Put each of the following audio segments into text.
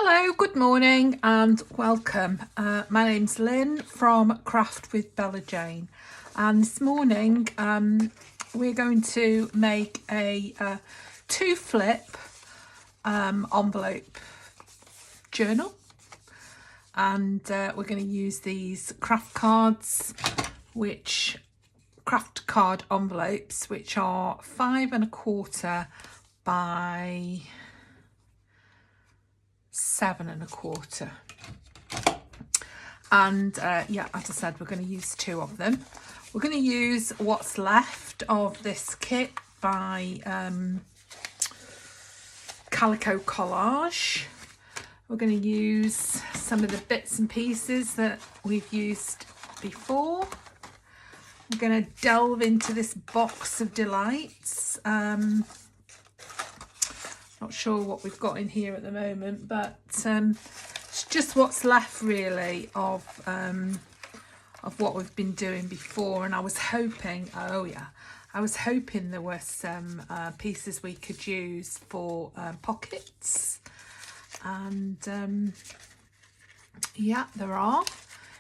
Hello, good morning and welcome. My name's Lynn from CraftwithBellaJane, and this morning we're going to make a two-flip envelope journal, and we're going to use these craft card envelopes, which are 5 1/4 by 7 1/4, and yeah, as I said, we're going to use 2 of them. We're going to use what's left of this kit by Calico Collage. We're going to use some of the bits and pieces that we've used before. We're going to delve into this box of delights. Not sure what we've got in here at the moment, but it's just what's left really of what we've been doing before. And I was hoping, I was hoping there were some pieces we could use for pockets, and yeah, there are,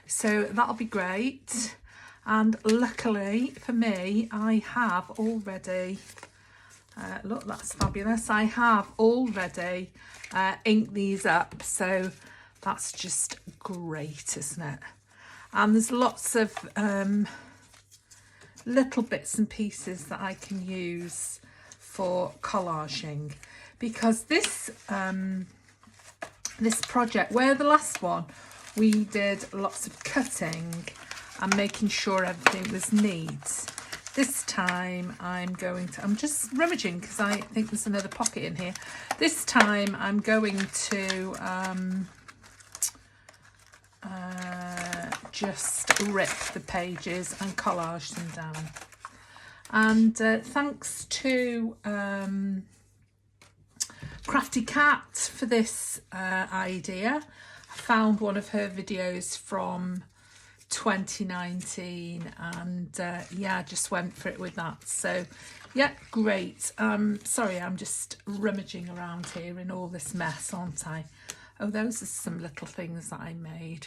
so that'll be great. And luckily for me, I have already look, that's fabulous. I have already inked these up, so that's just great, isn't it? And there's lots of little bits and pieces that I can use for collaging, because this this project, where the last one we did lots of cutting and making sure everything was neat, this time I'm just rummaging because I think there's another pocket in here. This time I'm going to just rip the pages and collage them down. And thanks to Crafty Cat for this idea. I found one of her videos from 2019, and yeah, I just went for it with that. So yeah, great. Sorry, I'm just rummaging around here in all this mess, aren't I? Oh, those are some little things that I made,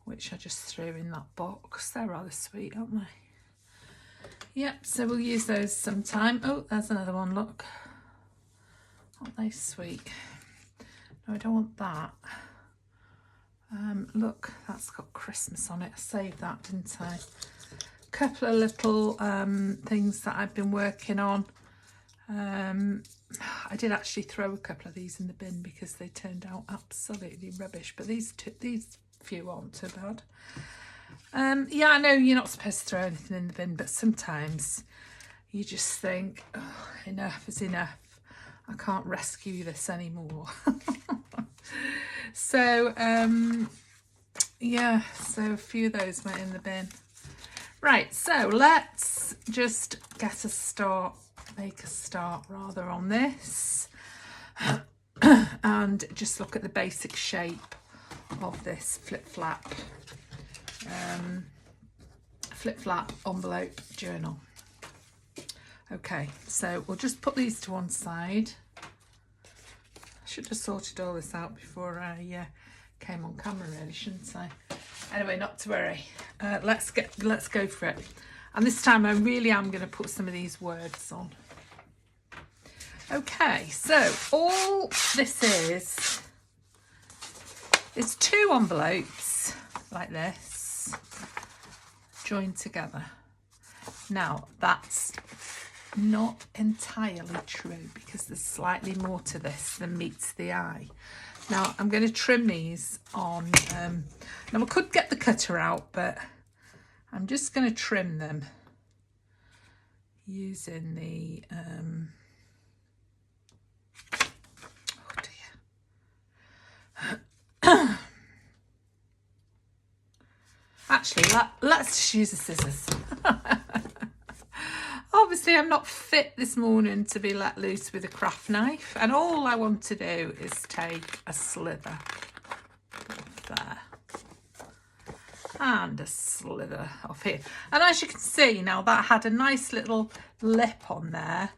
which I just threw in that box. They're rather sweet, aren't they? Yep, so we'll use those sometime. Oh, there's another one, look. Aren't they sweet? No, I don't want that. Look, that's got Christmas on it. I saved that, didn't I? A couple of little things that I've been working on. I did actually throw a couple of these in the bin because they turned out absolutely rubbish, but these few aren't too bad. Yeah, I know you're not supposed to throw anything in the bin, but sometimes you just think, oh, enough is enough. I can't rescue this anymore. So yeah, so a few of those went in the bin. Right, so let's just make a start rather on this and just look at the basic shape of this flip-flap envelope journal. Okay, so we'll just put these to one side. I should have sorted all this out before I came on camera, really, shouldn't I? Anyway, not to worry. Let's go for it. And this time I really am going to put some of these words on. Okay, so all this is 2 envelopes like this joined together. Now that's not entirely true because there's slightly more to this than meets the eye. Now I'm going to trim these on, now I could get the cutter out, but I'm just going to trim them using the, oh dear. Actually, let's just use the scissors. Obviously, I'm not fit this morning to be let loose with a craft knife, and all I want to do is take a slither there and a slither off here. And as you can see now, that had a nice little lip on there,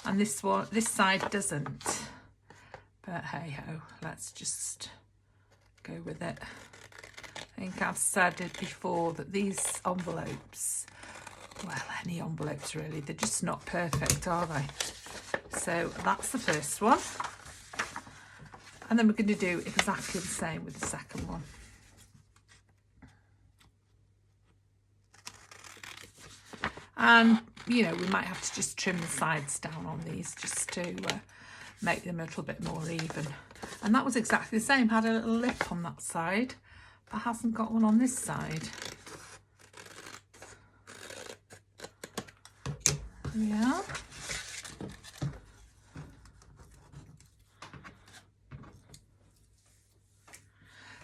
and this side doesn't. But hey ho, let's just go with it. I think I've said it before that these envelopes, well, any envelopes really, they're just not perfect, are they? So that's the first one. And then we're going to do exactly the same with the second one. And, you know, we might have to just trim the sides down on these just to make them a little bit more even. And that was exactly the same. Had a little lip on that side, but hasn't got one on this side. There we are.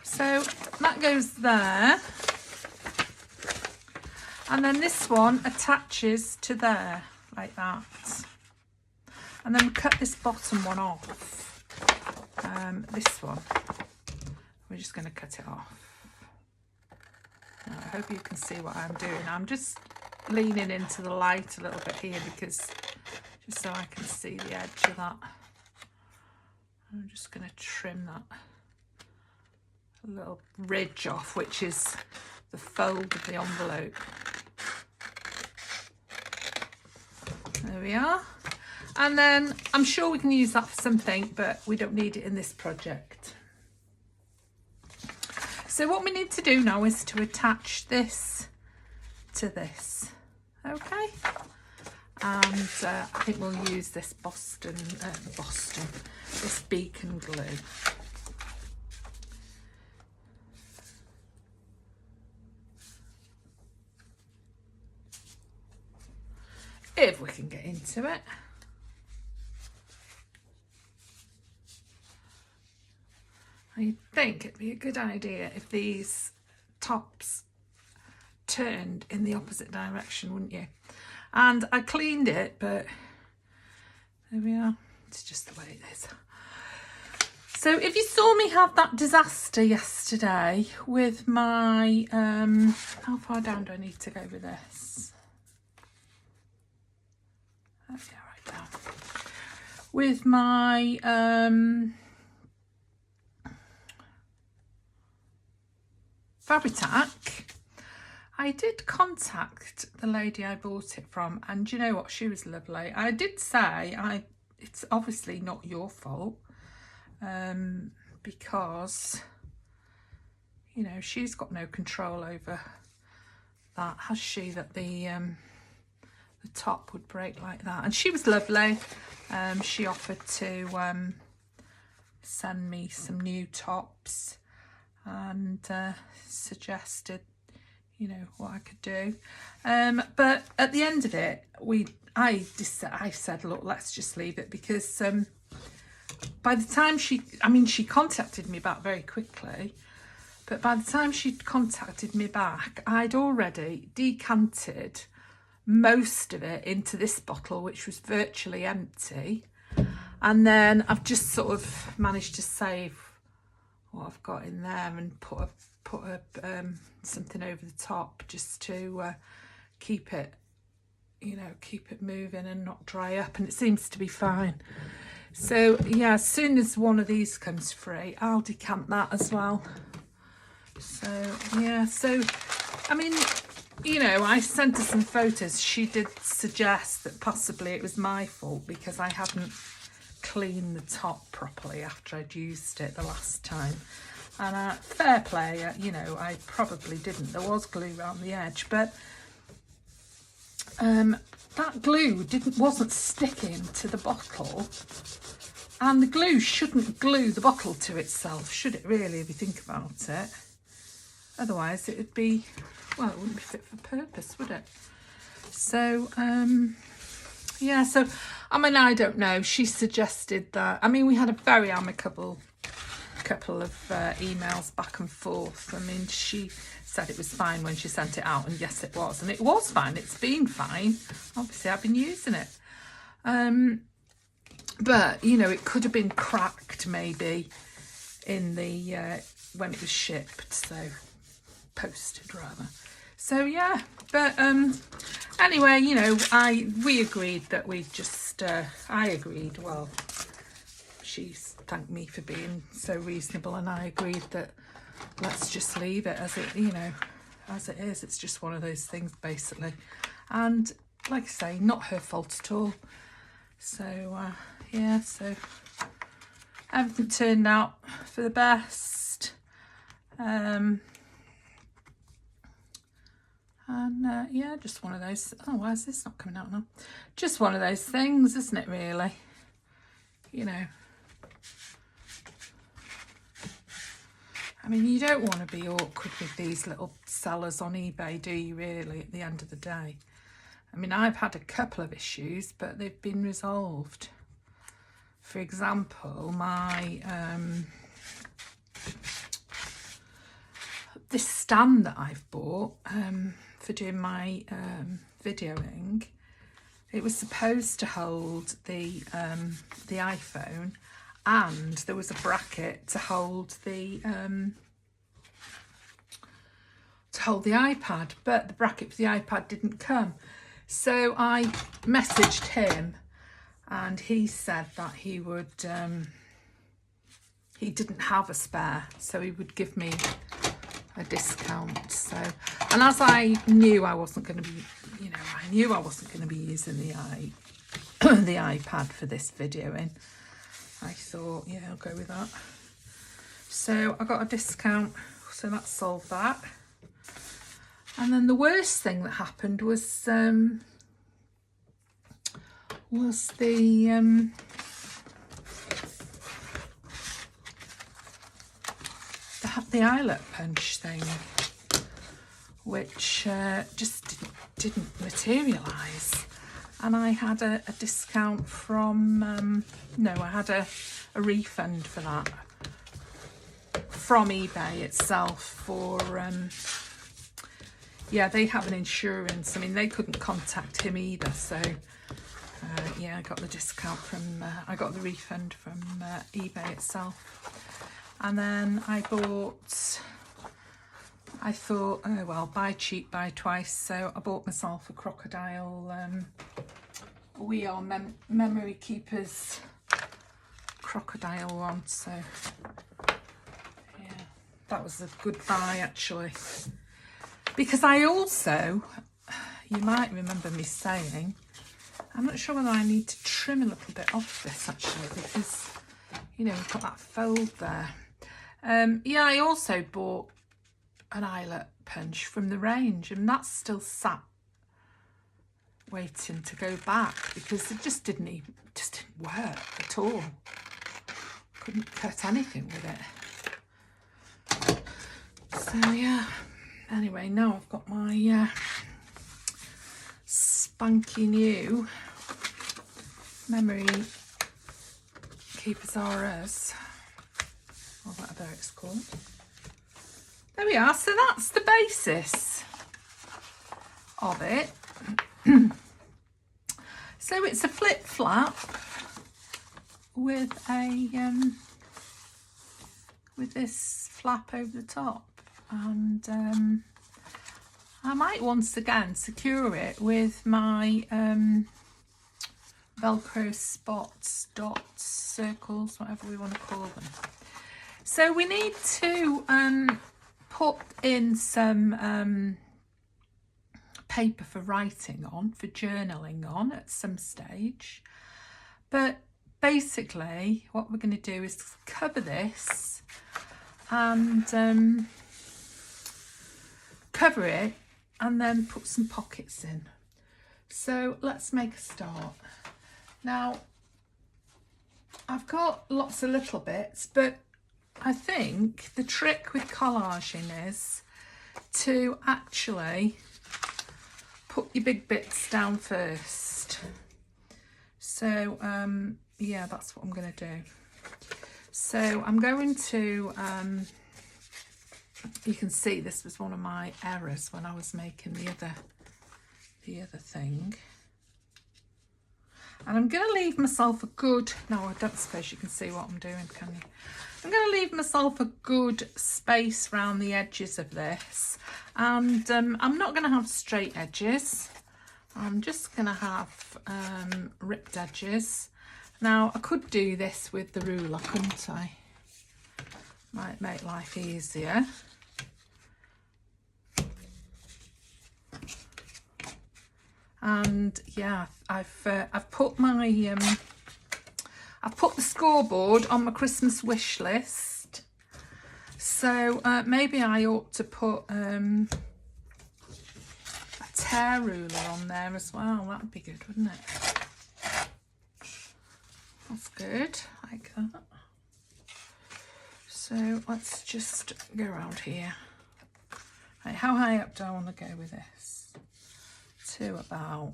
So that goes there. And then this one attaches to there, like that. And then we cut this bottom one off. This one, we're just going to cut it off. Now, I hope you can see what I'm doing. I'm just leaning into the light a little bit here because just so I can see the edge of that. I'm just going to trim that little ridge off, which is the fold of the envelope. There we are. And then I'm sure we can use that for something, but we don't need it in this project. So what we need to do now is to attach this to this. Okay. And I think we'll use this this beacon glue. If we can get into it. I think it'd be a good idea if these tops turned in the opposite direction, wouldn't you? And I cleaned it, but there we are. It's just the way it is. So if you saw me have that disaster yesterday with my, how far down do I need to go with this? Oh, yeah, right down. With my, Fabritac, I did contact the lady I bought it from, and you know what, she was lovely. I did say it's obviously not your fault, because you know she's got no control over that, has she, that the top would break like that. And she was lovely. She offered to send me some new tops and suggested, you know, what I could do. But at the end of it, I said, look, let's just leave it, because by the time she contacted me back very quickly, but by the time she'd contacted me back, I'd already decanted most of it into this bottle, which was virtually empty. And then I've just sort of managed to save what I've got in there and put something over the top just to keep it, you know, keep it moving and not dry up, and it seems to be fine. So yeah, as soon as one of these comes free, I'll decant that as well. So yeah, so I mean, you know, I sent her some photos. She did suggest that possibly it was my fault because I hadn't clean the top properly after I'd used it the last time, and fair play, you know, I probably didn't. There was glue around the edge, but that glue wasn't sticking to the bottle, and the glue shouldn't glue the bottle to itself, should it really, if you think about it? Otherwise it would be, well, it wouldn't be fit for purpose, would it? So yeah, so I mean, I don't know. She suggested that. I mean, we had a very amicable couple of emails back and forth. I mean, she said it was fine when she sent it out, and yes, it was, and it was fine. It's been fine. Obviously, I've been using it. But you know, it could have been cracked maybe in the when it was shipped, so posted rather. So yeah, but anyway, you know, we agreed that we just I agreed, well, she's thanked me for being so reasonable, and I agreed that let's just leave it as it, you know, as it is. It's just one of those things basically, and like I say, not her fault at all. So yeah, so everything turned out for the best. And yeah, just one of those, oh, why is this not coming out now? Just one of those things, isn't it, really? You know, I mean, you don't want to be awkward with these little sellers on eBay, do you, really, at the end of the day? I mean, I've had a couple of issues, but they've been resolved. For example, my this stand that I've bought for doing my videoing, it was supposed to hold the iPhone, and there was a bracket to hold the iPad, but the bracket for the iPad didn't come. So I messaged him, and he said that he would he didn't have a spare, so he would give me a discount. So, and as I knew I wasn't going to be, you know, I knew I wasn't going to be using the the iPad for this videoing, I thought, yeah, I'll go with that. So I got a discount, so that solved that. And then the worst thing that happened was the eyelet punch thing, which just didn't materialise. And I had a discount from, no, I had a refund for that from eBay itself for, yeah, they have an insurance. I mean, they couldn't contact him either. So, yeah, I got the discount from, I got the refund from eBay itself. And then I bought, I thought, oh, well, buy cheap, buy twice. So I bought myself a crocodile, We Are Memory Keepers crocodile one. So, yeah, that was a good buy, actually. Because I also, you might remember me saying, I'm not sure whether I need to trim a little bit off this, actually, because, you know, we've got that fold there. Yeah, I also bought an eyelet punch from the range, and that's still sat waiting to go back because it just didn't work at all. Couldn't cut anything with it. So yeah, anyway, now I've got my spunky new Memory Keepers R Us, or whatever it's called. There we are. So that's the basis of it. So it's a flip flap with a with this flap over the top, and I might once again secure it with my Velcro spots, dots, circles, whatever we want to call them. So we need to put in some paper for writing on, for journaling on at some stage. But basically what we're going to do is cover this and cover it and then put some pockets in. So let's make a start. Now, I've got lots of little bits, but I think the trick with collaging is to actually put your big bits down first. So, yeah, that's what I'm going to do. So I'm going to, you can see this was one of my errors when I was making the other thing. And I'm going to leave myself a good, no, I don't suppose you can see what I'm doing, can you? I'm going to leave myself a good space around the edges of this. And I'm not going to have straight edges. I'm just going to have ripped edges. Now I could do this with the ruler, couldn't I? Might make life easier. And yeah, I've put my I've put the scoreboard on my Christmas wish list. So maybe I ought to put a tear ruler on there as well. That would be good, wouldn't it? That's good, like that. So let's just go around here. Right, how high up do I want to go with this? To about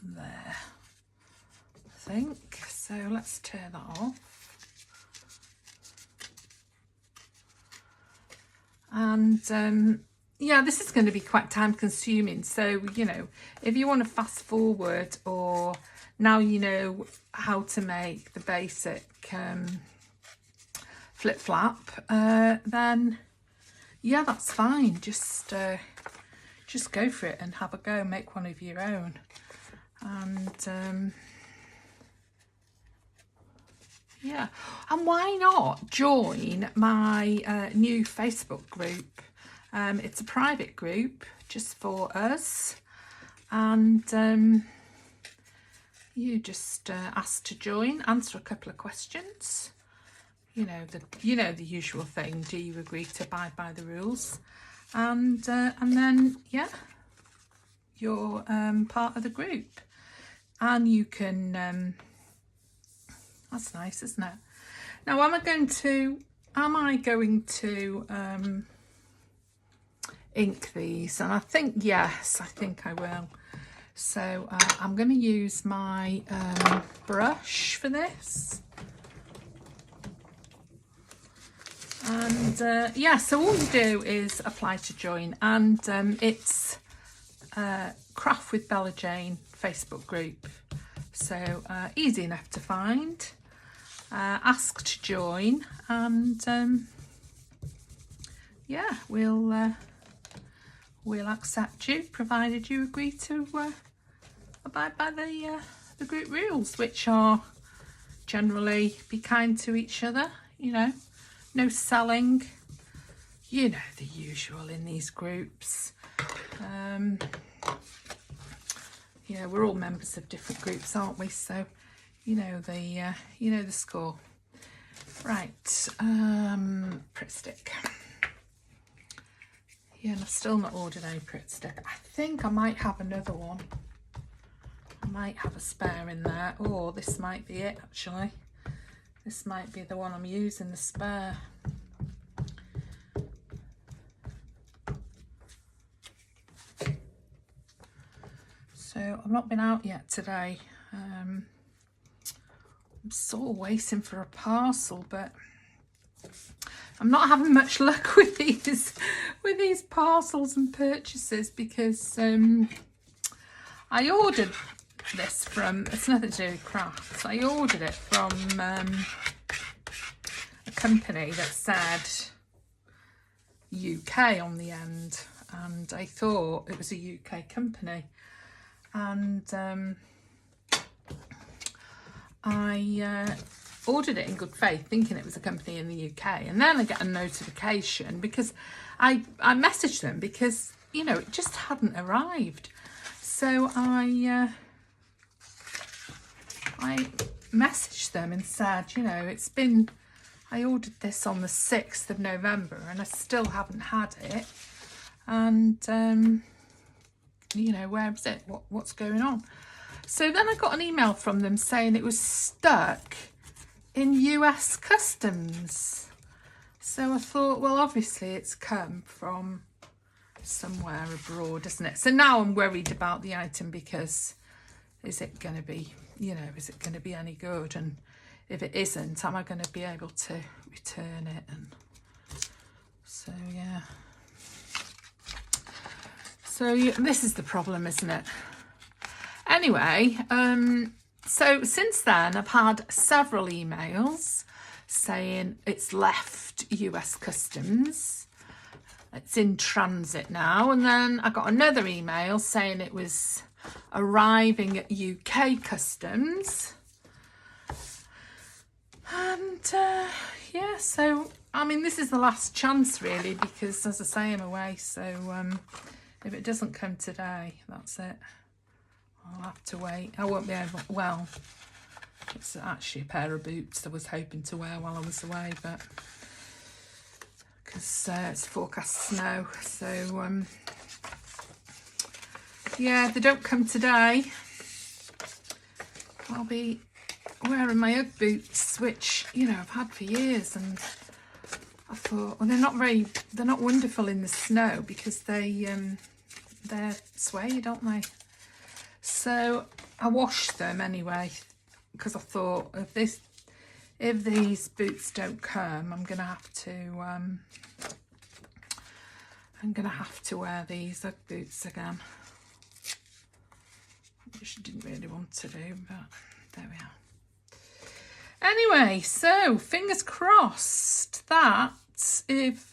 there, I think. So let's tear that off. And yeah, this is going to be quite time consuming. So, you know, if you want to fast forward, or now you know how to make the basic flip flap, then yeah, that's fine. Just go for it and have a go, make one of your own. And yeah, and why not join my new Facebook group? It's a private group just for us, and you just ask to join, answer a couple of questions. You know the usual thing. Do you agree to abide by the rules? And then yeah, you're part of the group, and you can. That's nice, isn't it? Now, am I going to ink these? And I think yes, I think I will. So I'm going to use my brush for this. And yeah, so all you do is apply to join, and it's CraftwithBellaJane Facebook group, so easy enough to find. Ask to join, and yeah, we'll accept you, provided you agree to abide by the group rules, which are generally be kind to each other, you know. No selling, you know, the usual in these groups. Yeah, we're all members of different groups, aren't we? So, you know the score. Right, Pritt stick. Yeah, and I've still not ordered any Pritt stick. I think I might have another one. I might have a spare in there. Oh, this might be it actually. This might be the one I'm using, the spare. So I've not been out yet today. I'm sort of waiting for a parcel, but I'm not having much luck with these parcels and purchases, because I ordered this from, it's nothing to do with crafts, I ordered it from a company that said UK on the end, and I thought it was a UK company, and I ordered it in good faith thinking it was a company in the UK, and then I get a notification because I messaged them because, you know, it just hadn't arrived. So I messaged them and said, you know, I ordered this on the 6th of November and I still haven't had it. And, you know, where is it? What's going on? So then I got an email from them saying it was stuck in US customs. So I thought, well, obviously it's come from somewhere abroad, isn't it? So now I'm worried about the item, because is it going to be, you know, is it going to be any good? And if it isn't, am I going to be able to return it? And so, yeah. So this is the problem, isn't it? Anyway, so since then I've had several emails saying it's left US customs, it's in transit now, and then I got another email saying it was arriving at UK customs, And yeah, so I mean, this is the last chance really, because as I say, I'm away. So if it doesn't come today, that's it. I'll have to wait. I won't be able, well, it's actually a pair of boots I was hoping to wear while I was away, but because it's forecast snow. So yeah, if they don't come today, I'll be wearing my Ugg boots, which, you know, I've had for years. And I thought, well, they're not wonderful in the snow because they're suede, aren't they? So I washed them anyway, because I thought if these boots don't come, I'm gonna have to wear these Ugg boots again, which I didn't really want to do, but there we are. Anyway, so fingers crossed that if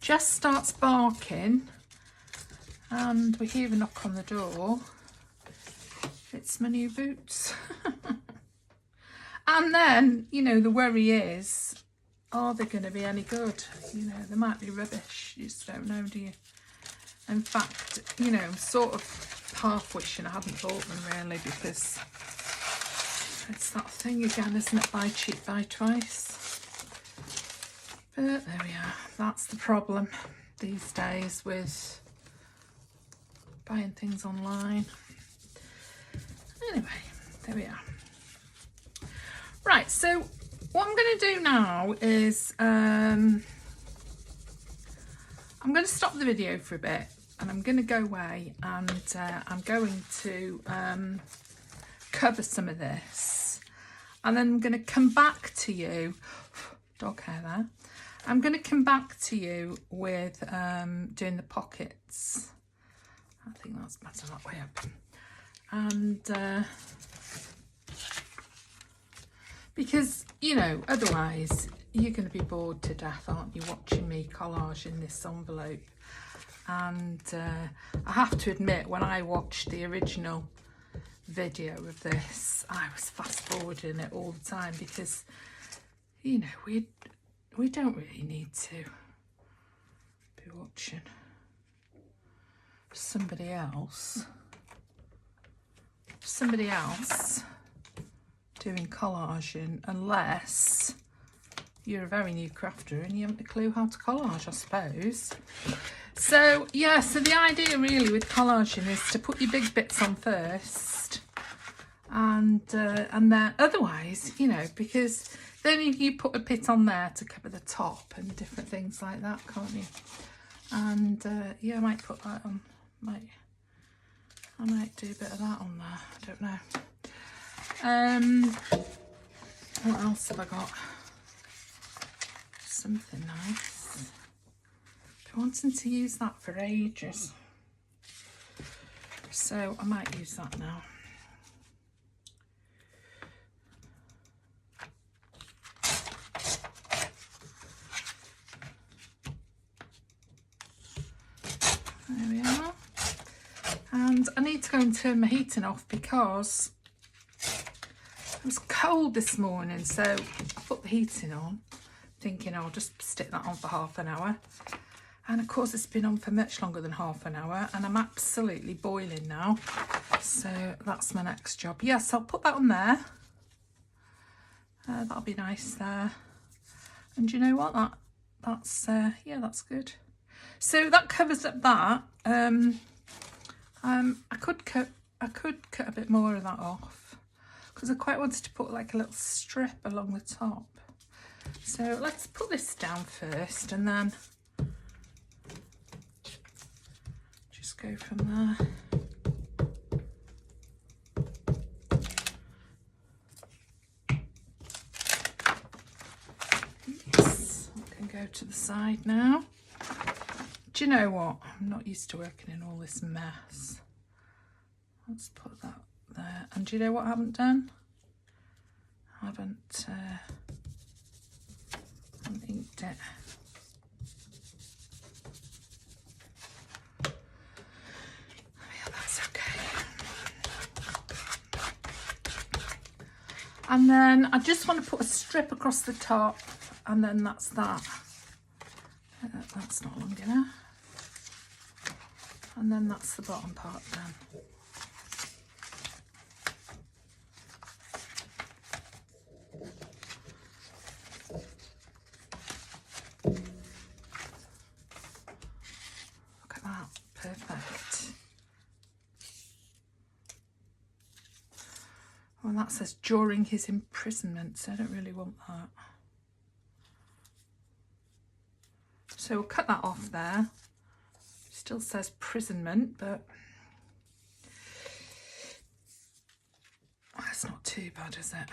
Jess starts barking and we hear a knock on the door, it's my new boots. And then, you know, the worry is, are they going to be any good? You know, they might be rubbish. You just don't know, do you? In fact, you know, I'm sort of half wishing I hadn't bought them really, because it's that thing again, isn't it? Buy cheap, buy twice. But there we are. That's the problem these days with buying things online. Anyway, there we are. Right, so what I'm going to do now is I'm going to stop the video for a bit, and I'm going to go away, and I'm going to cover some of this, and then I'm going to come back to you. Dog hair there. I'm going to come back to you with doing the pockets. I think that's better that way up. And because, you know, otherwise you're going to be bored to death, aren't you, watching me collage in this envelope. And I have to admit, when I watched the original video of this, I was fast forwarding it all the time, because, you know, we don't really need to be watching somebody else doing collaging, unless you're a very new crafter and you haven't a clue how to collage, I suppose. So yeah, so the idea really with collaging is to put your big bits on first, and then otherwise, you know, because then you put a bit on there to cover the top and different things like that, can't you? And yeah, I might put that on. I might do a bit of that on there. I don't know. What else have I got? Something nice. Been wanting to use that for ages, so I might use that now. There we are. And I need to go and turn my heating off because it was cold this morning, so I put the heating on thinking I'll just stick that on for half an hour, and of course it's been on for much longer than half an hour, and I'm absolutely boiling now. So that's my next job. Yes, I'll put that on there. That'll be nice there. And you know what, that's yeah, that's good. So that covers up that. I could cut a bit more of that off, because I quite wanted to put like a little strip along the top. So let's put this down first, and then just go from there. Yes, I can go to the side now. Do you know what? I'm not used to working in all this mess. Let's put that there. And do you know what I haven't done? I haven't inked it. Yeah, that's okay. And then I just want to put a strip across the top, and then that's that. That's not long enough. And then that's the bottom part done. Look at that, perfect. Well, that says during his imprisonment, so I don't really want that. So we'll cut that off there. Still says imprisonment, but that's not too bad, is it?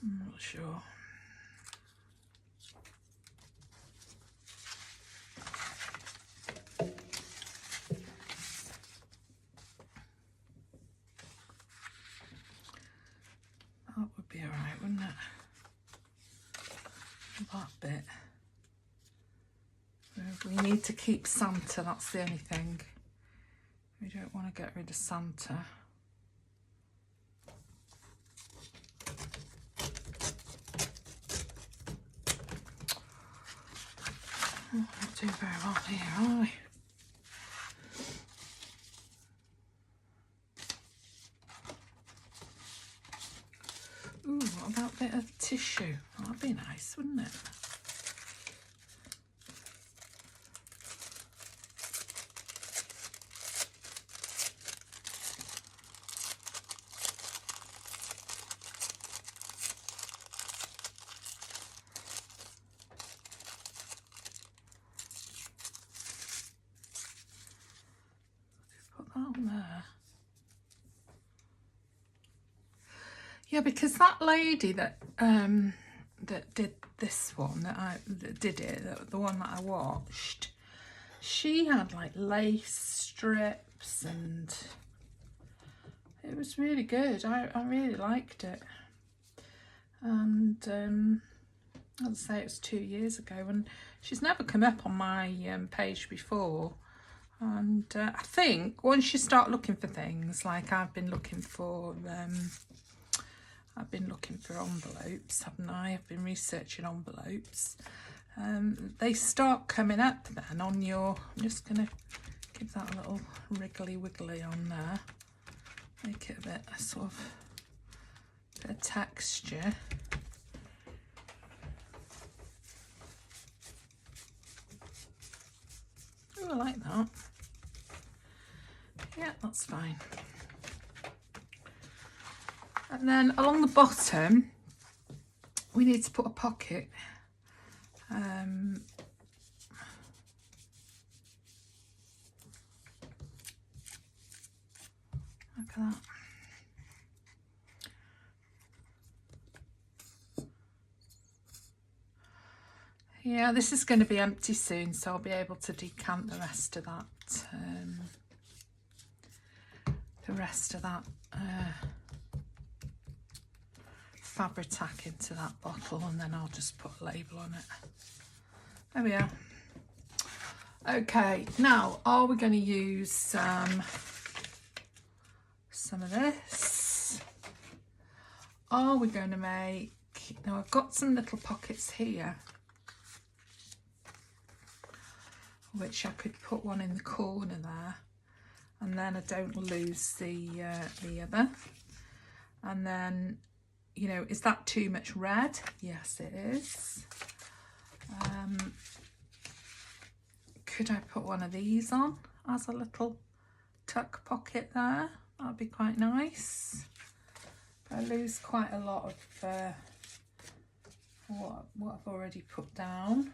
I'm not sure. That would be all right, wouldn't it? That bit. We need to keep Santa, that's the only thing. We don't want to get rid of Santa. Oh, not doing very well here, are we? Ooh, what about a bit of tissue? Oh, that'd be nice, wouldn't it? Put that on there. Yeah, because that lady that that did this one, the one that I watched, she had like lace strips and it was really good. I really liked it. And as I say, it was 2 years ago, and she's never come up on my page before. And I think once you start looking for things, like I've been looking for envelopes, haven't I? I've been researching envelopes. They start coming up then on your, I'm just going to give that a little wriggly wiggly on there. Make it a bit sort of bit of texture. Oh, I like that. Yeah, that's fine. And then along the bottom, we need to put a pocket. Look at that. Yeah, this is going to be empty soon, so I'll be able to decant the rest of that. Fabric-tack into that bottle, and then I'll just put a label on it. There we are. Okay, now are we going to use some of this? Are we going to make, now I've got some little pockets here, which I could put one in the corner there, and then I don't lose the other. And then, you know, is that too much red? Yes, it is. Could I put one of these on as a little tuck pocket there? That would be quite nice. I lose quite a lot of what I've already put down.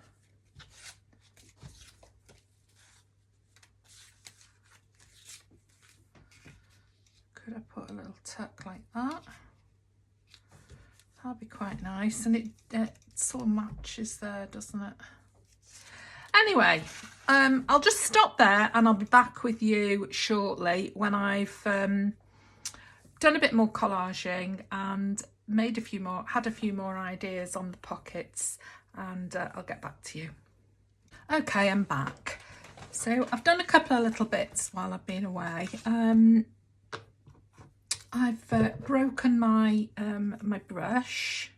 Could I put a little tuck like that? That'd be quite nice, and it sort of matches there, doesn't it? Anyway, I'll just stop there and I'll be back with you shortly when I've done a bit more collaging and had a few more ideas on the pockets, and I'll get back to you. Okay, I'm back. So I've done a couple of little bits while I've been away. I've broken my my brush,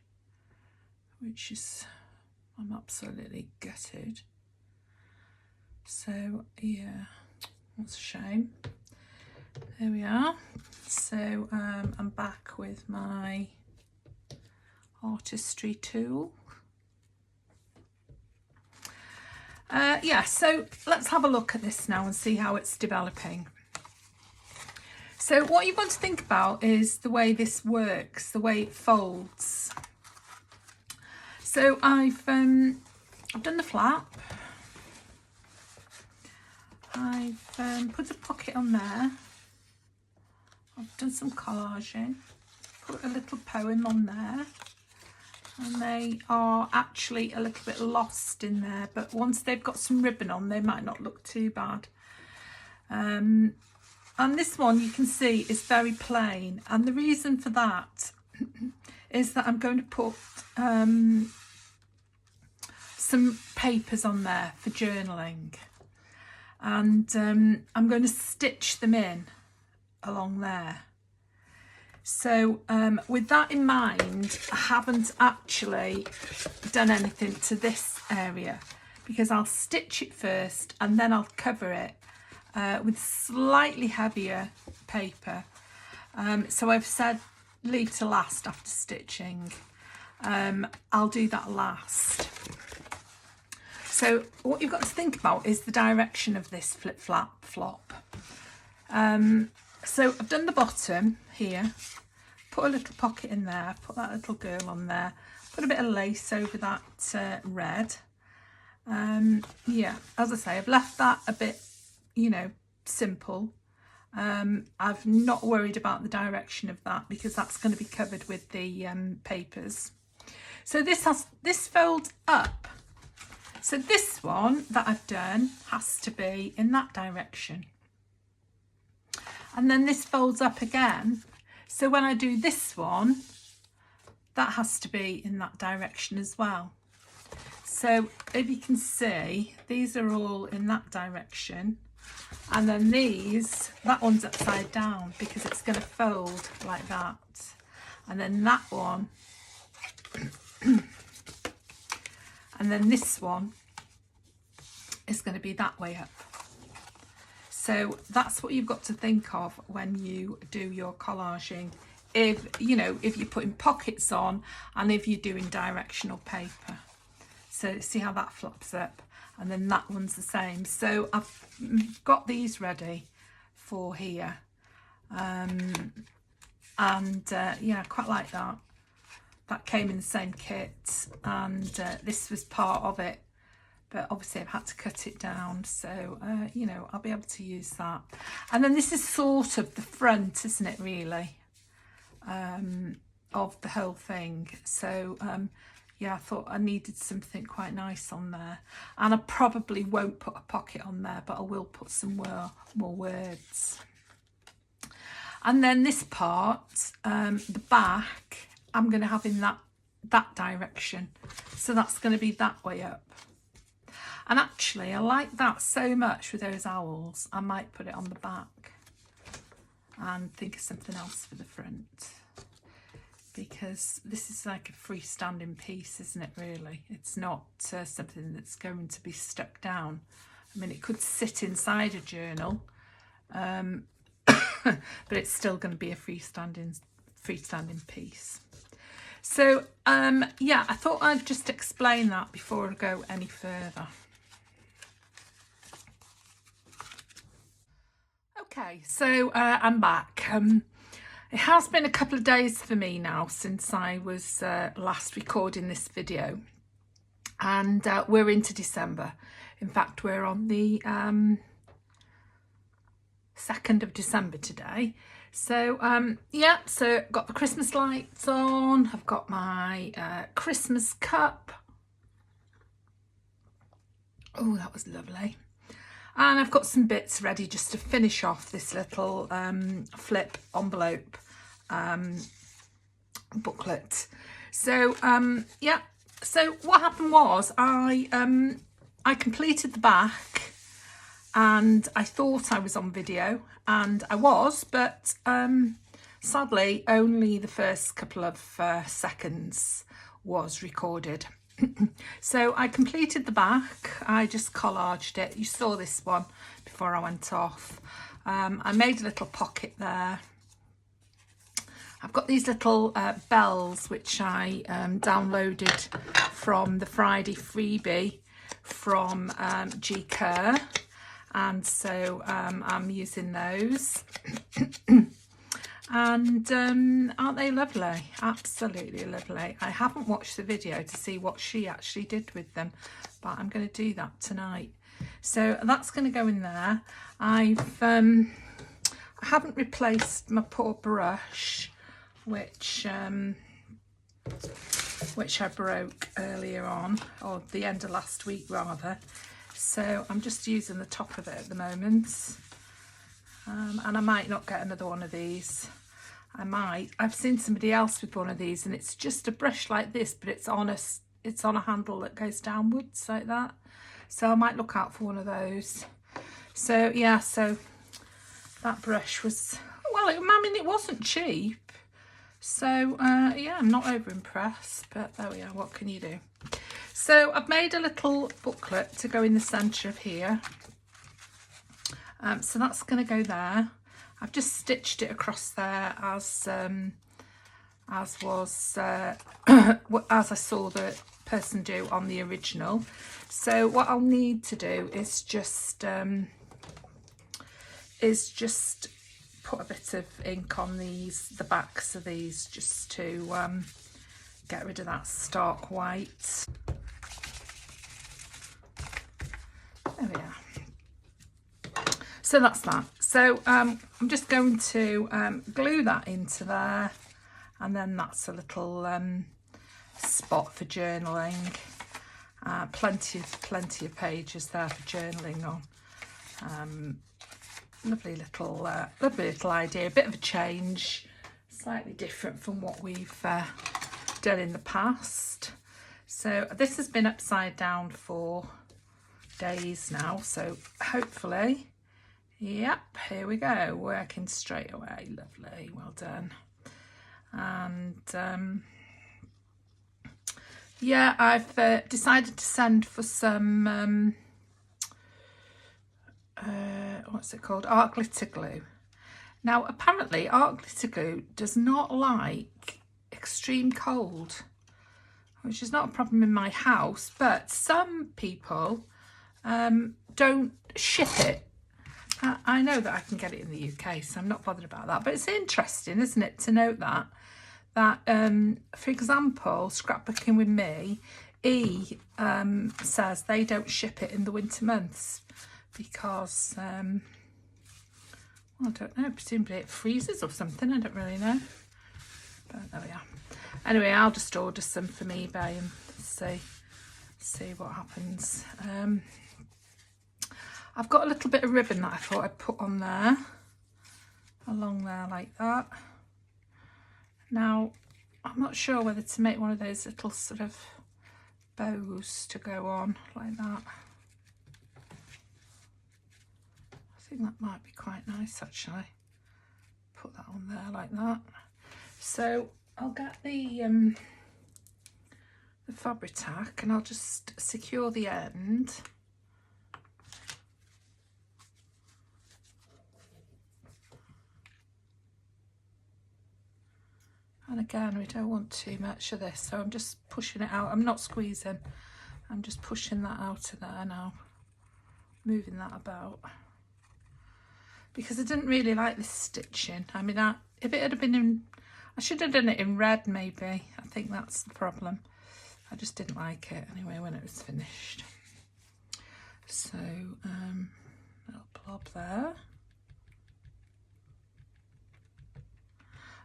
which is, I'm absolutely gutted. So yeah, that's a shame. There we are. So I'm back with my artistry tool. Yeah, so let's have a look at this now and see how it's developing. So what you want to think about is the way this works, the way it folds. So I've done the flap. I've put a pocket on there. I've done some collaging, put a little poem on there, and they are actually a little bit lost in there, but once they've got some ribbon on, they might not look too bad. And this one, you can see, is very plain, and the reason for that is that I'm going to put some papers on there for journaling, and I'm going to stitch them in along there. So with that in mind, I haven't actually done anything to this area, because I'll stitch it first and then I'll cover it with slightly heavier paper. So I've said leave to last after stitching. I'll do that last. So what you've got to think about is the direction of this flip flap flop. So I've done the bottom here, put a little pocket in there, put that little girl on there, put a bit of lace over that red. Yeah, as I say, I've left that a bit, you know, simple. I've not worried about the direction of that because that's going to be covered with the papers. So this folds up. So this one that I've done has to be in that direction. And then this folds up again. So when I do this one, that has to be in that direction as well. So if you can see, these are all in that direction. And then these, that one's upside down because it's going to fold like that. And then that one, and then this one is going to be that way up. So that's what you've got to think of when you do your collaging. If, you know, if you're putting pockets on and if you're doing directional paper. So see how that flops up, and then that one's the same. So I've got these ready for here. Yeah, I quite like that. That came in the same kit, and this was part of it. But obviously I've had to cut it down, so you know, I'll be able to use that. And then this is sort of the front, isn't it, really, of the whole thing. So yeah, I thought I needed something quite nice on there, and I probably won't put a pocket on there, but I will put some more words. And then this part, the back, I'm going to have in that direction, so that's going to be that way up. And actually, I like that so much with those owls, I might put it on the back and think of something else for the front, because this is like a freestanding piece, isn't it, really? It's not something that's going to be stuck down. I mean, it could sit inside a journal, but it's still going to be a freestanding piece. So, yeah, I thought I'd just explain that before I go any further. Okay, so I'm back. It has been a couple of days for me now since I was last recording this video, and we're into December. In fact, we're on the 2nd of December today. So yeah, so got the Christmas lights on, I've got my Christmas cup. Oh, that was lovely. And I've got some bits ready just to finish off this little flip envelope booklet. So yeah, so what happened was I completed the back, and I thought I was on video, and I was, but sadly only the first couple of seconds was recorded. So I completed the back. I just collaged it. You saw this one before I went off. I made a little pocket there. I've got these little bells which I downloaded from the Friday freebie from G Kerr, and so I'm using those. And aren't they lovely? Absolutely lovely. I haven't watched the video to see what she actually did with them, but I'm going to do that tonight. So that's going to go in there. I haven't replaced my poor brush, which I broke earlier on, or the end of last week rather. So I'm just using the top of it at the moment. And I might not get another one of these. I might. I've seen somebody else with one of these, and it's just a brush like this, but it's on a handle that goes downwards like that. So I might look out for one of those. So yeah, so that brush was, well, I mean, it wasn't cheap. So yeah, I'm not over impressed, but there we are. What can you do? So I've made a little booklet to go in the centre of here. So that's going to go there. I've just stitched it across there as was as I saw the person do on the original. So what I'll need to do is just put a bit of ink on the backs of these, just to get rid of that stark white. There we are. So that's that. So I'm just going to glue that into there, and then that's a little spot for journaling. Plenty of pages there for journaling on. Lovely little idea. A bit of a change, slightly different from what we've done in the past. So this has been upside down for days now. So hopefully. Yep, here we go, working straight away. Lovely, well done. And yeah, I've decided to send for some what's it called, art glitter glue. Now apparently art glitter glue does not like extreme cold, which is not a problem in my house, but some people don't ship it. I know that I can get it in the UK, so I'm not bothered about that. But it's interesting, isn't it, to note that for example, Scrapbooking with Me, says they don't ship it in the winter months because, well, I don't know, presumably it freezes or something, I don't really know. But there we are. Anyway, I'll just order some from eBay and see what happens. I've got a little bit of ribbon that I thought I'd put on there, along there like that. Now, I'm not sure whether to make one of those little sort of bows to go on like that. I think that might be quite nice actually. Put that on there like that. So I'll get the Fabri-Tac and I'll just secure the end. And again, we don't want too much of this, so I'm just pushing it out. I'm not squeezing, I'm just pushing that out of there now, moving that about. Because I didn't really like this stitching. I mean, if it had been in, I should have done it in red maybe. I think that's the problem. I just didn't like it anyway when it was finished. So, little blob there.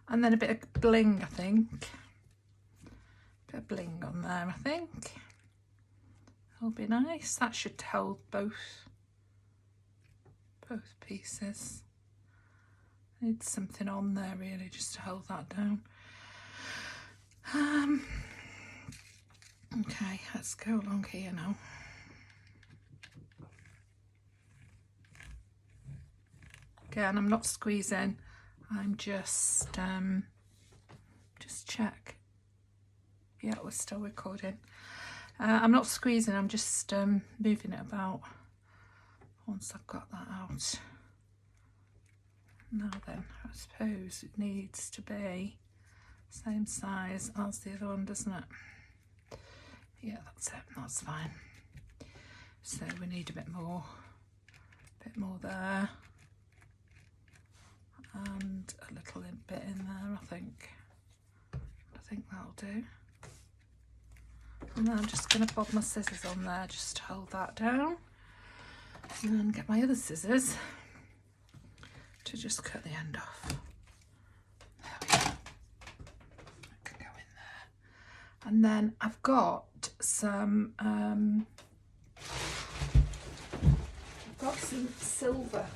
And then a bit of bling, I think. Bit of bling on there, I think. That'll be nice. That should hold both pieces. Need something on there really just to hold that down. Okay, let's go along here now. Again, I'm not squeezing. I'm just check. Yeah, we're still recording. I'm not squeezing, I'm just moving it about once I've got that out. Now then, I suppose it needs to be same size as the other one, doesn't it? Yeah, that's it, that's fine. So we need a bit more there, and a little bit in there, I think that'll do. And then I'm just going to bob my scissors on there just to hold that down, and then get my other scissors to just cut the end off. There we go. That can go in there. And then I've got some silver.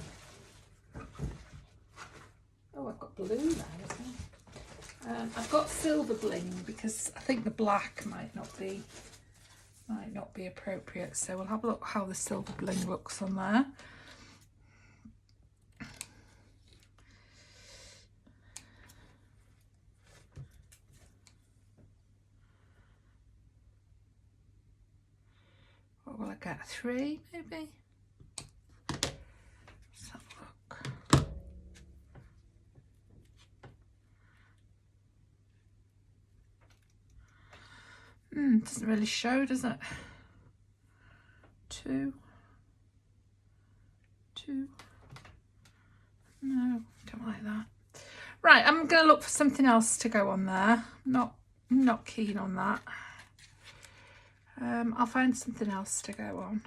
Oh, I've got blue there as well. I've got silver bling because I think the black might not be appropriate. So we'll have a look how the silver bling looks on there. What will I get? 3 maybe? Let's have a look. Doesn't really show, does it? 2. No, don't like that. Right, I'm going to look for something else to go on there. I'm not keen on that. I'll find something else to go on.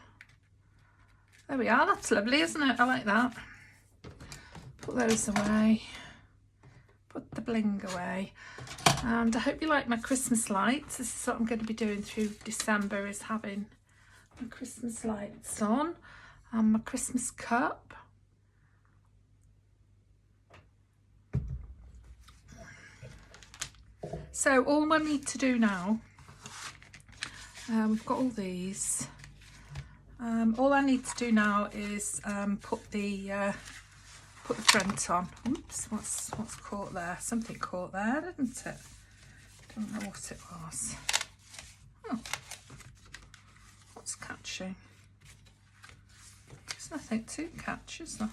There we are, that's lovely, isn't it? I like that. Put those away. Put the bling away. And I hope you like my Christmas lights. This is what I'm going to be doing through December, is having my Christmas lights on and my Christmas cup. So all I need to do now, we've got all these. All I need to do now is put the front on. Oops, what's caught there? Something caught there, didn't it? Don't know what it was. Oh, what's catching? There's nothing to catch, is there?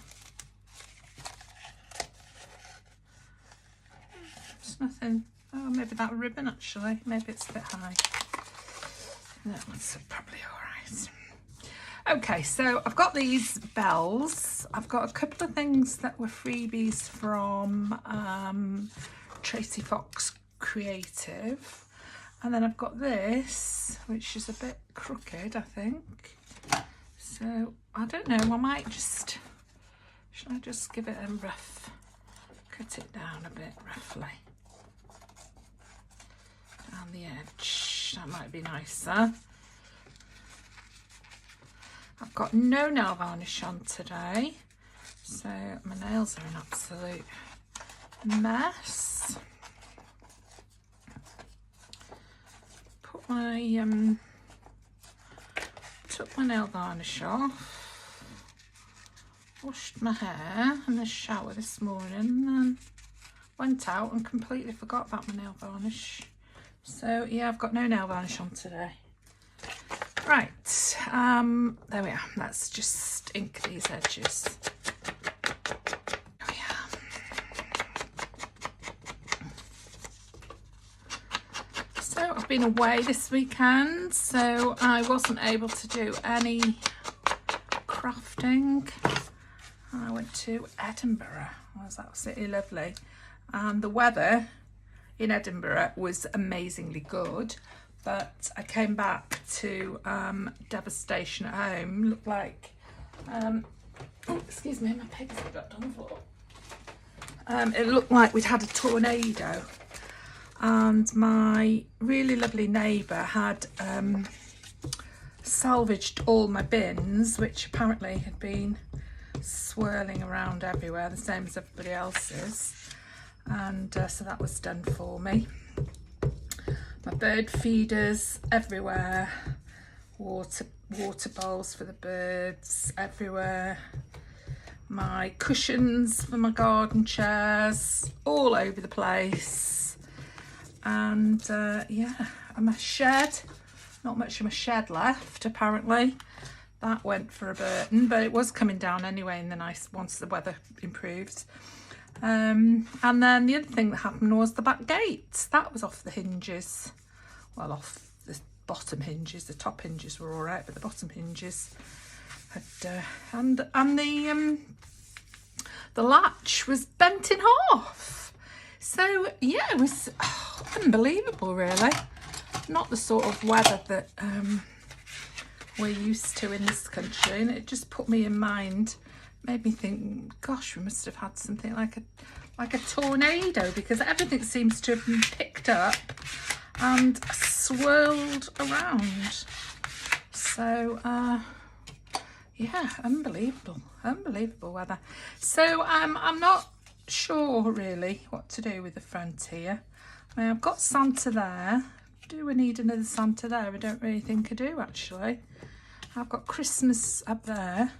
There's nothing. Oh, maybe that ribbon actually. Maybe it's a bit high. No, that's probably all right. Okay, so I've got these bells. I've got a couple of things that were freebies from Tracy Fox Creative. And then I've got this, which is a bit crooked, I think. So, I don't know, I might just... Should I just give it a rough... Cut it down a bit roughly. Down the edge. That might be nicer. I've got no nail varnish on today, so my nails are an absolute mess. Put my took my nail varnish off, washed my hair in the shower this morning, and then went out and completely forgot about my nail varnish. So yeah, I've got no nail varnish on today. Right, there we are. Let's just ink these edges. Oh yeah. So I've been away this weekend, so I wasn't able to do any crafting. I went to Edinburgh. Oh, that was absolutely lovely. And the weather in Edinburgh was amazingly good. But I came back to devastation at home. Looked like, oh, excuse me, my pigs have got on the floor. It looked like we'd had a tornado, and my really lovely neighbour had salvaged all my bins, which apparently had been swirling around everywhere, the same as everybody else's, and so that was done for me. My bird feeders everywhere, water bowls for the birds everywhere, my cushions for my garden chairs all over the place. And yeah, and my shed, not much of my shed left apparently. That went for a burden, but it was coming down anyway in the nice once the weather improved. And then the other thing that happened was the back gate. That was off the hinges. Well, off the bottom hinges. The top hinges were all right, but the bottom hinges had and the latch was bent in half. So yeah, it was unbelievable, really. Not the sort of weather that we're used to in this country, and it just put me in mind, made me think, gosh, we must have had something like a tornado, because everything seems to have been picked up and swirled around. So yeah, unbelievable weather. So I'm not sure really what to do with the front here. I mean, I've got Santa there. Do I need another Santa there? I don't really think I do, actually. I've got Christmas up there.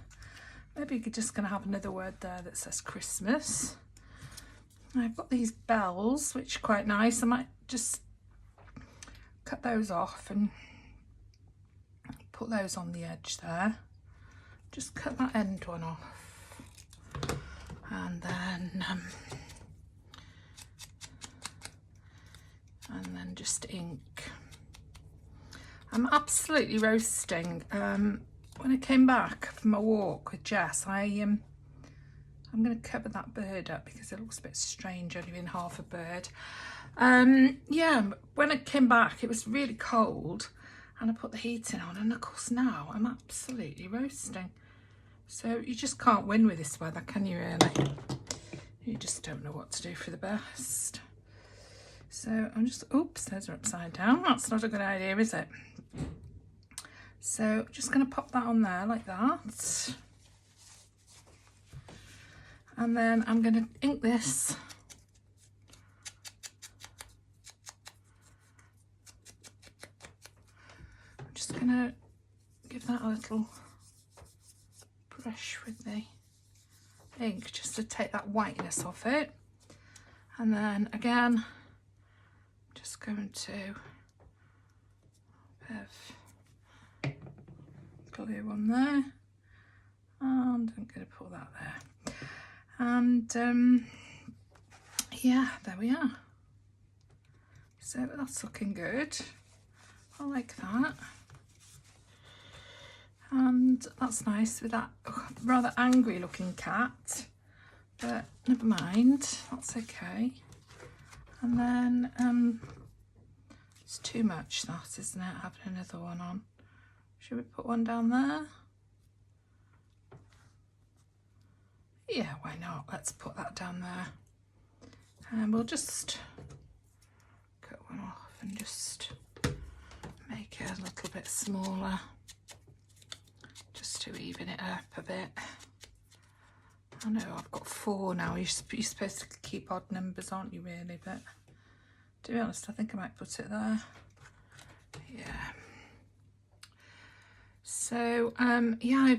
Maybe you're just going to have another word there that says Christmas. I've got these bells, which are quite nice. I might just cut those off and put those on the edge there. Just cut that end one off. And then just ink. I'm absolutely roasting. When I came back from my walk with Jess, I'm going to cover that bird up because it looks a bit strange, only being half a bird. Yeah, when I came back, it was really cold, and I put the heating on, and of course now I'm absolutely roasting. So you just can't win with this weather, can you really? You just don't know what to do for the best. So I'm just, oops, those are upside down. That's not a good idea, is it? So I'm just going to pop that on there like that. And then I'm going to ink this. I'm just going to give that a little brush with the ink just to take that whiteness off it. And then again, just going to have glue on there, and I'm going to pull that there, and yeah, there we are. So that's looking good. I like that, and that's nice with that rather angry looking cat, but never mind, that's okay. And then it's too much, that, isn't it, having another one on. Should we put one down there? Yeah, why not? Let's put that down there. And we'll just cut one off and just make it a little bit smaller, just to even it up a bit. I know I've got 4 now. You're supposed to keep odd numbers, aren't you, really? But to be honest, I think I might put it there. Yeah. So, yeah,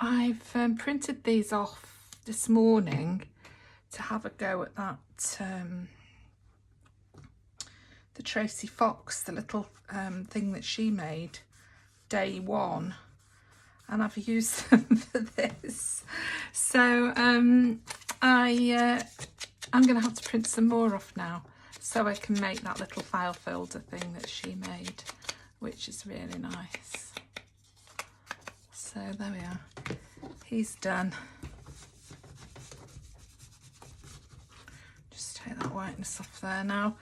I've printed these off this morning to have a go at that, the Tracy Fox, the little thing that she made day 1. And I've used them for this. So I'm going to have to print some more off now so I can make that little file folder thing that she made, which is really nice. So there we are. He's done. Just take that whiteness off there now.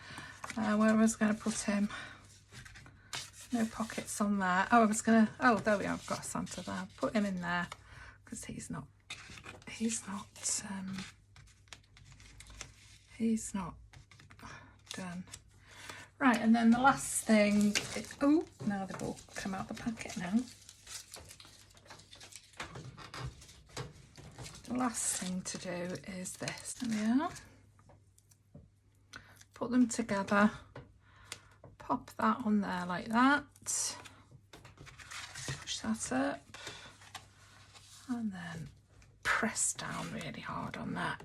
Where I was going to put him. No pockets on there. Oh, I was gonna, oh, there we are, I've got a Santa there. Put him in there because he's not done. Right, and then the last thing is, oh, now they've all come out the packet now. The last thing to do is this. There we are. Put them together. Pop that on there like that, push that up, and then press down really hard on that.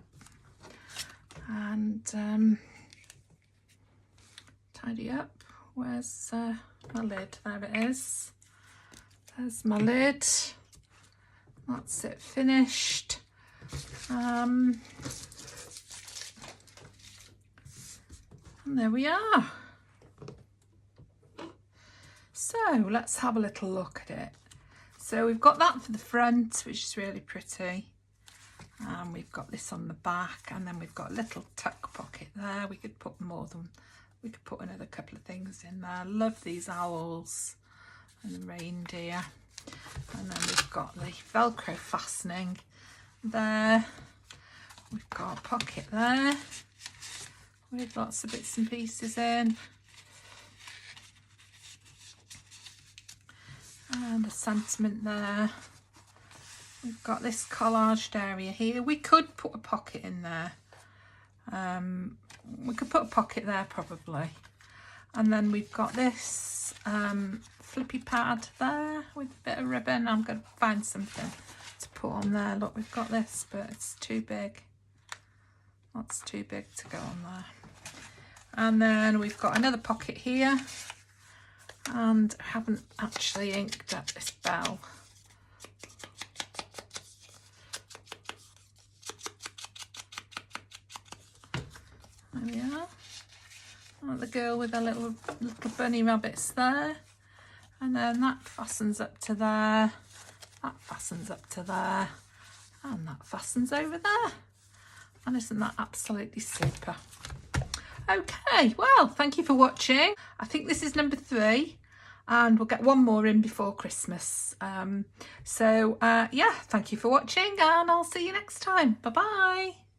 And tidy up. Where's my lid? There it is. There's my lid. That's it, finished. And there we are. So let's have a little look at it. So we've got that for the front, which is really pretty. And we've got this on the back, and then we've got a little tuck pocket there. We could put another couple of things in there. Love these owls and the reindeer. And then we've got the Velcro fastening there. We've got a pocket there with lots of bits and pieces in. And a sentiment there. We've got this collaged area here. We could put a pocket in there. We could put a pocket there probably. And then we've got this flippy pad there with a bit of ribbon. I'm going to find something to put on there. Look, we've got this, but it's too big. That's too big to go on there. And then we've got another pocket here. And I haven't actually inked up this bell. There we are. The girl with her little bunny rabbits there. And then that fastens up to there. That fastens up to there. And that fastens over there. And isn't that absolutely super? Okay, well, thank you for watching. I think this is number 3. And we'll get one more in before Christmas. Yeah, thank you for watching, and I'll see you next time. Bye-bye.